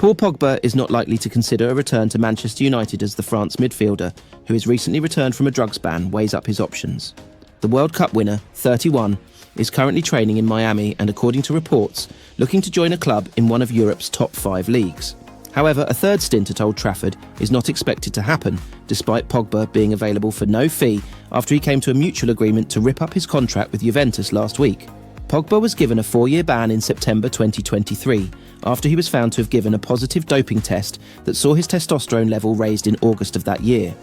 Paul Pogba is not likely to consider a return to Manchester United as the France midfielder, who has recently returned from a drugs ban, weighs up his options. The World Cup winner, 31, is currently training in Miami and, according to reports, looking to join a club in one of Europe's top 5 leagues. However, a third stint at Old Trafford is not expected to happen, despite Pogba being available for no fee after he came to a mutual agreement to rip up his contract with Juventus last week. Pogba was given a 4-year ban in September 2023 after he was found to have given a positive doping test that saw his testosterone level raised in August of that year.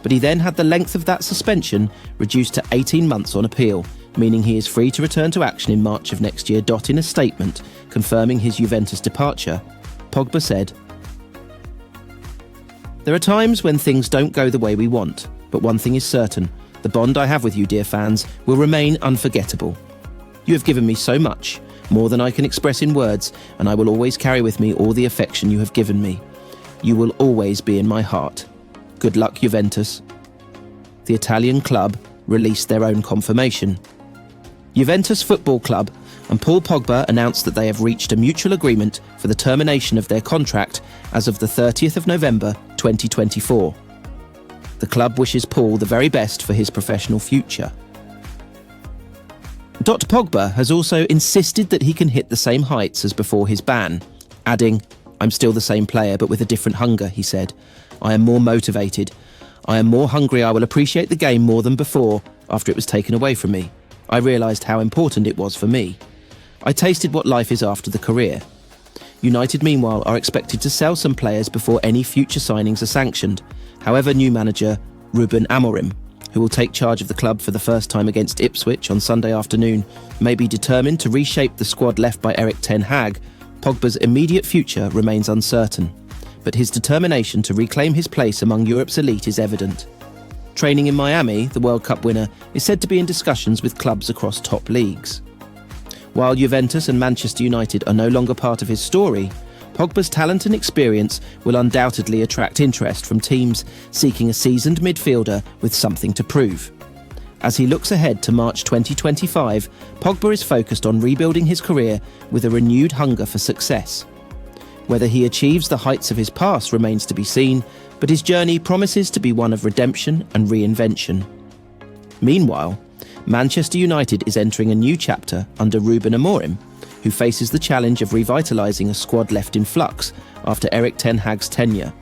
But he then had the length of that suspension reduced to 18 months on appeal, meaning he is free to return to action in March of next year. In a statement confirming his Juventus departure, Pogba said, "There are times when things don't go the way we want, but one thing is certain, the bond I have with you, dear fans, will remain unforgettable. You have given me so much, more than I can express in words, and I will always carry with me all the affection you have given me. You will always be in my heart. Good luck, Juventus." The Italian club released their own confirmation. Juventus Football Club and Paul Pogba announced that they have reached a mutual agreement for the termination of their contract as of the 30th of November 2024. The club wishes Paul the very best for his professional future. Pogba has also insisted that he can hit the same heights as before his ban, adding, "I'm still the same player but with a different hunger," he said. "I am more motivated. I am more hungry. I will appreciate the game more than before after it was taken away from me. I realised how important it was for me. I tasted what life is after the career." United, meanwhile, are expected to sell some players before any future signings are sanctioned. However, new manager Ruben Amorim, who will take charge of the club for the first time against Ipswich on Sunday afternoon, may be determined to reshape the squad left by Erik ten Hag. Pogba's immediate future remains uncertain, but his determination to reclaim his place among Europe's elite is evident. Training in Miami, the World Cup winner is said to be in discussions with clubs across top leagues. While Juventus and Manchester United are no longer part of his story, Pogba's talent and experience will undoubtedly attract interest from teams seeking a seasoned midfielder with something to prove. As he looks ahead to March 2025, Pogba is focused on rebuilding his career with a renewed hunger for success. Whether he achieves the heights of his past remains to be seen, but his journey promises to be one of redemption and reinvention. Meanwhile, Manchester United is entering a new chapter under Ruben Amorim, who faces the challenge of revitalising a squad left in flux after Erik ten Hag's tenure.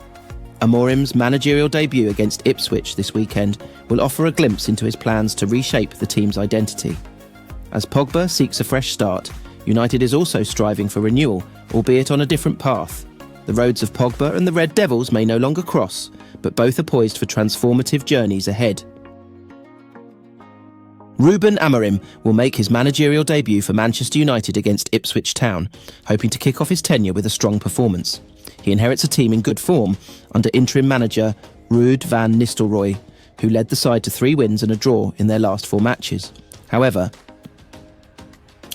Amorim's managerial debut against Ipswich this weekend will offer a glimpse into his plans to reshape the team's identity. As Pogba seeks a fresh start, United is also striving for renewal, albeit on a different path. The roads of Pogba and the Red Devils may no longer cross, but both are poised for transformative journeys ahead. Ruben Amorim will make his managerial debut for Manchester United against Ipswich Town, hoping to kick off his tenure with a strong performance. He inherits a team in good form under interim manager Ruud van Nistelrooy, who led the side to 3 wins and a draw in their last 4 matches. However,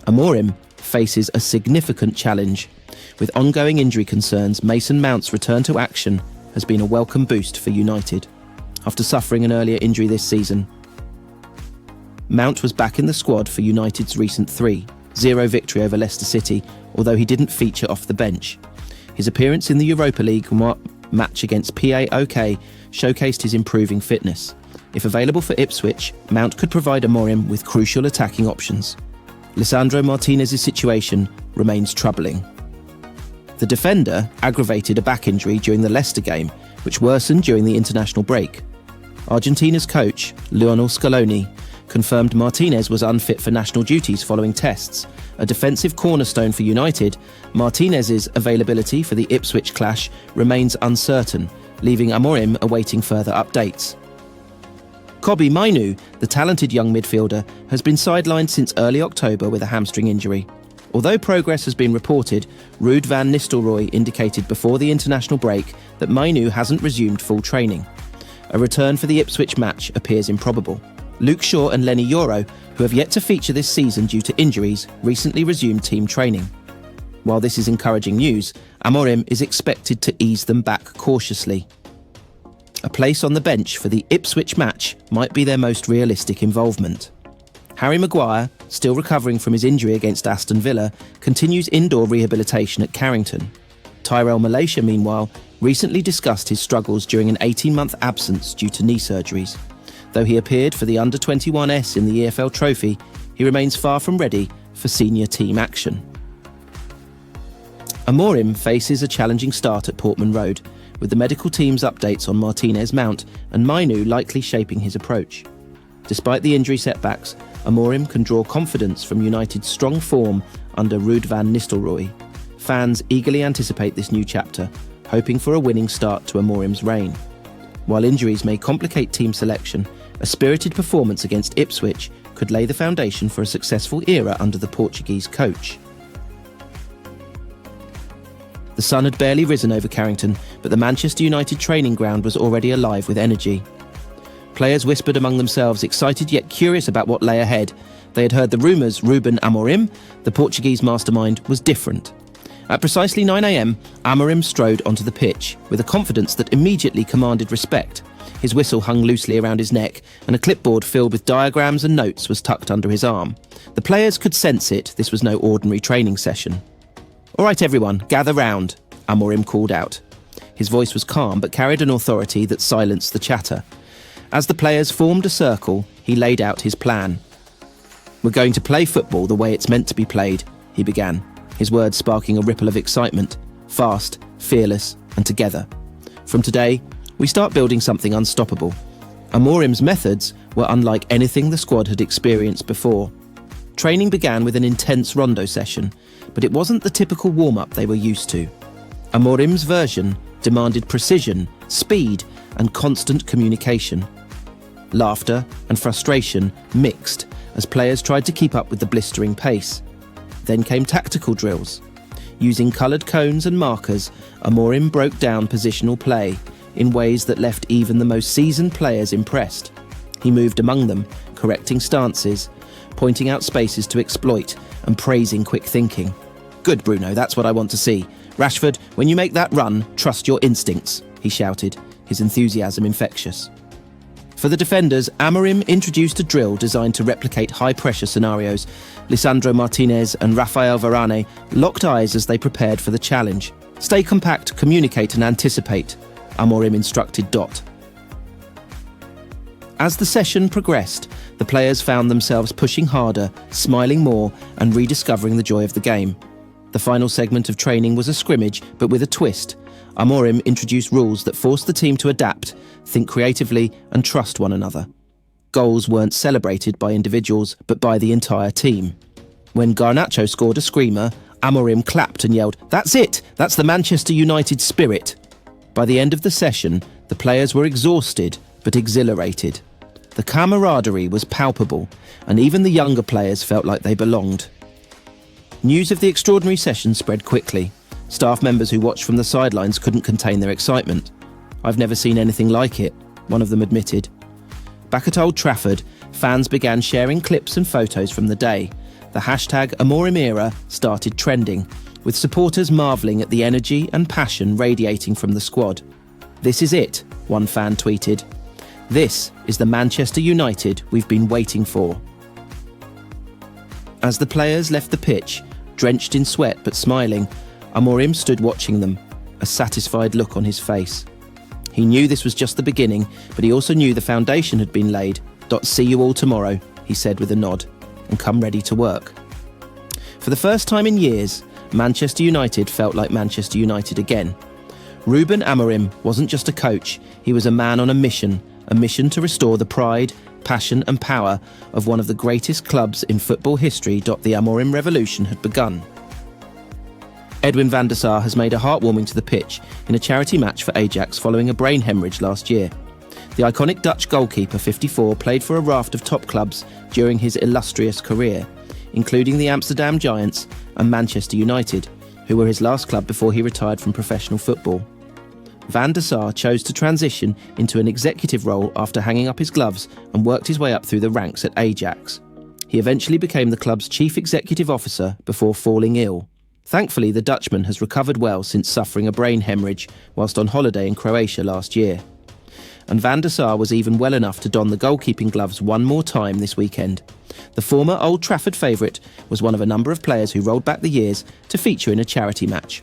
Amorim faces a significant challenge. With ongoing injury concerns, Mason Mount's return to action has been a welcome boost for United. After suffering an earlier injury this season, Mount was back in the squad for United's recent 3-0 victory over Leicester City, although he didn't feature off the bench. His appearance in the Europa League match against PAOK showcased his improving fitness. If available for Ipswich, Mount could provide Amorim with crucial attacking options. Lisandro Martinez's situation remains troubling. The defender aggravated a back injury during the Leicester game, which worsened during the international break. Argentina's coach, Lionel Scaloni, confirmed Martinez was unfit for national duties following tests. A defensive cornerstone for United, Martinez's availability for the Ipswich clash remains uncertain, leaving Amorim awaiting further updates. Kobbie Mainoo, the talented young midfielder, has been sidelined since early October with a hamstring injury. Although progress has been reported, Ruud van Nistelrooy indicated before the international break that Mainoo hasn't resumed full training. A return for the Ipswich match appears improbable. Luke Shaw and Lenny Yoro, who have yet to feature this season due to injuries, recently resumed team training. While this is encouraging news, Amorim is expected to ease them back cautiously. A place on the bench for the Ipswich match might be their most realistic involvement. Harry Maguire, still recovering from his injury against Aston Villa, continues indoor rehabilitation at Carrington. Tyrell Malacia, meanwhile, recently discussed his struggles during an 18-month absence due to knee surgeries. Though he appeared for the Under-21s in the EFL Trophy, he remains far from ready for senior team action. Amorim faces a challenging start at Portman Road, with the medical team's updates on Martinez Mount and Mainu likely shaping his approach. Despite the injury setbacks, Amorim can draw confidence from United's strong form under Ruud van Nistelrooy. Fans eagerly anticipate this new chapter, hoping for a winning start to Amorim's reign. While injuries may complicate team selection, a spirited performance against Ipswich could lay the foundation for a successful era under the Portuguese coach. The sun had barely risen over Carrington, but the Manchester United training ground was already alive with energy. Players whispered among themselves, excited yet curious about what lay ahead. They had heard the rumours Ruben Amorim, the Portuguese mastermind, was different. At precisely 9 a.m, Amorim strode onto the pitch, with a confidence that immediately commanded respect. His whistle hung loosely around his neck, and a clipboard filled with diagrams and notes was tucked under his arm. The players could sense it, this was no ordinary training session. "All right, everyone, gather round," Amorim called out. His voice was calm, but carried an authority that silenced the chatter. As the players formed a circle, he laid out his plan. "We're going to play football the way it's meant to be played," he began, his words sparking a ripple of excitement. "Fast, fearless, and together. From today, we start building something unstoppable." Amorim's methods were unlike anything the squad had experienced before. Training began with an intense rondo session, but it wasn't the typical warm-up they were used to. Amorim's version demanded precision, speed, and constant communication. Laughter and frustration mixed as players tried to keep up with the blistering pace. Then came tactical drills. Using coloured cones and markers, Amorim broke down positional play in ways that left even the most seasoned players impressed. He moved among them, correcting stances, pointing out spaces to exploit, and praising quick thinking. "Good, Bruno, that's what I want to see. Rashford, when you make that run, trust your instincts," he shouted, his enthusiasm infectious. For the defenders, Amorim introduced a drill designed to replicate high-pressure scenarios. Lisandro Martinez and Raphael Varane locked eyes as they prepared for the challenge. "Stay compact, communicate and anticipate," Amorim instructed Dot. As the session progressed, the players found themselves pushing harder, smiling more, and rediscovering the joy of the game. The final segment of training was a scrimmage, but with a twist. Amorim introduced rules that forced the team to adapt, think creatively, and trust one another. Goals weren't celebrated by individuals, but by the entire team. When Garnacho scored a screamer, Amorim clapped and yelled, "That's it! That's the Manchester United spirit!" By the end of the session, the players were exhausted, but exhilarated. The camaraderie was palpable, and even the younger players felt like they belonged. News of the extraordinary session spread quickly. Staff members who watched from the sidelines couldn't contain their excitement. "I've never seen anything like it," one of them admitted. Back at Old Trafford, fans began sharing clips and photos from the day. The hashtag #AmorimEra started trending, with supporters marvelling at the energy and passion radiating from the squad. "This is it," one fan tweeted. "This is the Manchester United we've been waiting for." As the players left the pitch, drenched in sweat but smiling, Amorim stood watching them, a satisfied look on his face. He knew this was just the beginning, but he also knew the foundation had been laid. "See you all tomorrow," he said with a nod, "and come ready to work." For the first time in years, Manchester United felt like Manchester United again. Ruben Amorim wasn't just a coach, he was a man on a mission to restore the pride, passion and power of one of the greatest clubs in football history. The Amorim revolution had begun. Edwin van der Sar has made a heartwarming to the pitch in a charity match for Ajax following a brain hemorrhage last year. The iconic Dutch goalkeeper, 54, played for a raft of top clubs during his illustrious career, including the Amsterdam Giants and Manchester United, who were his last club before he retired from professional football. Van der Sar chose to transition into an executive role after hanging up his gloves and worked his way up through the ranks at Ajax. He eventually became the club's chief executive officer before falling ill. Thankfully, the Dutchman has recovered well since suffering a brain hemorrhage whilst on holiday in Croatia last year. And Van der Sar was even well enough to don the goalkeeping gloves one more time this weekend. The former Old Trafford favourite was one of a number of players who rolled back the years to feature in a charity match.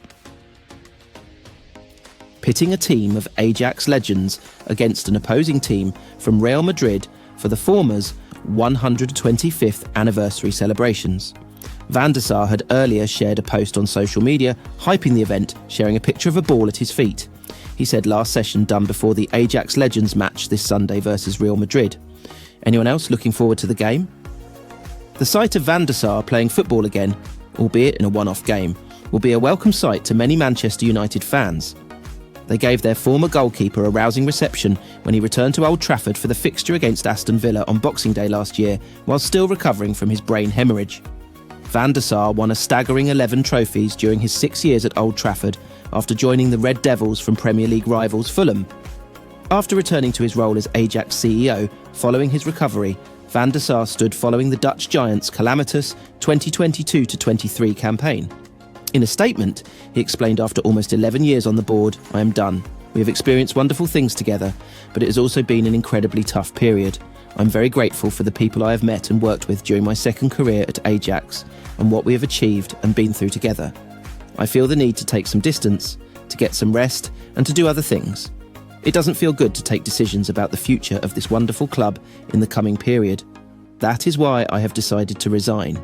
pitting a team of Ajax legends against an opposing team from Real Madrid for the former's 125th anniversary celebrations. Van der Sar had earlier shared a post on social media hyping the event, sharing a picture of a ball at his feet. He said last session done before the Ajax Legends match this Sunday versus Real Madrid. Anyone else looking forward to the game? The sight of Van der Sar playing football again, albeit in a one-off game, will be a welcome sight to many Manchester United fans. They gave their former goalkeeper a rousing reception when he returned to Old Trafford for the fixture against Aston Villa on Boxing Day last year, while still recovering from his brain hemorrhage. Van der Sar won a staggering 11 trophies during his 6 years at Old Trafford after joining the Red Devils from Premier League rivals Fulham. After returning to his role as Ajax CEO following his recovery, Van der Sar stood following the Dutch Giants' calamitous 2022-23 campaign. In a statement, he explained, after almost 11 years on the board, I am done. We have experienced wonderful things together, but it has also been an incredibly tough period. I'm very grateful for the people I have met and worked with during my second career at Ajax and what we have achieved and been through together. I feel the need to take some distance, to get some rest and to do other things. It doesn't feel good to take decisions about the future of this wonderful club in the coming period. That is why I have decided to resign.